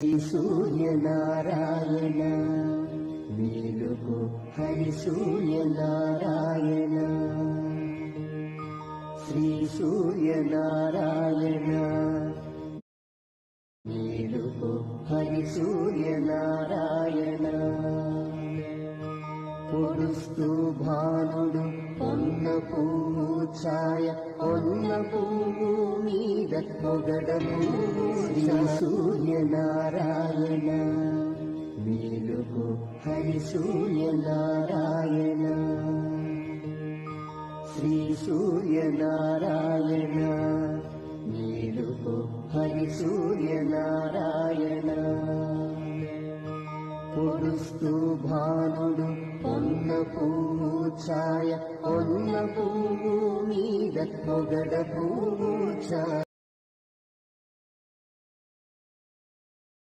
శ్రీ సూర్యనారాయణ మేలుకో హరి సూర్యనారాయణ శ్రీ సూర్యనారాయణ మేలుకో హరి సూర్యనారాయణ పొడుస్తూ భానుడు పొన్న పువ్వు ఛాయ పొన్న పువ్వు మీద పొగడము శ్రీ సూర్యనారాయణ మేలుకో హరి సూర్యనారాయణ శ్రీ సూర్యనారాయణ మేలుకో హరి సూర్యనారాయణ పొడుస్తూ భానుడు పొన్న పువ్వు ఛాయ పొన్న పువ్వు మీద పొగడ పువ్వు ఛాయ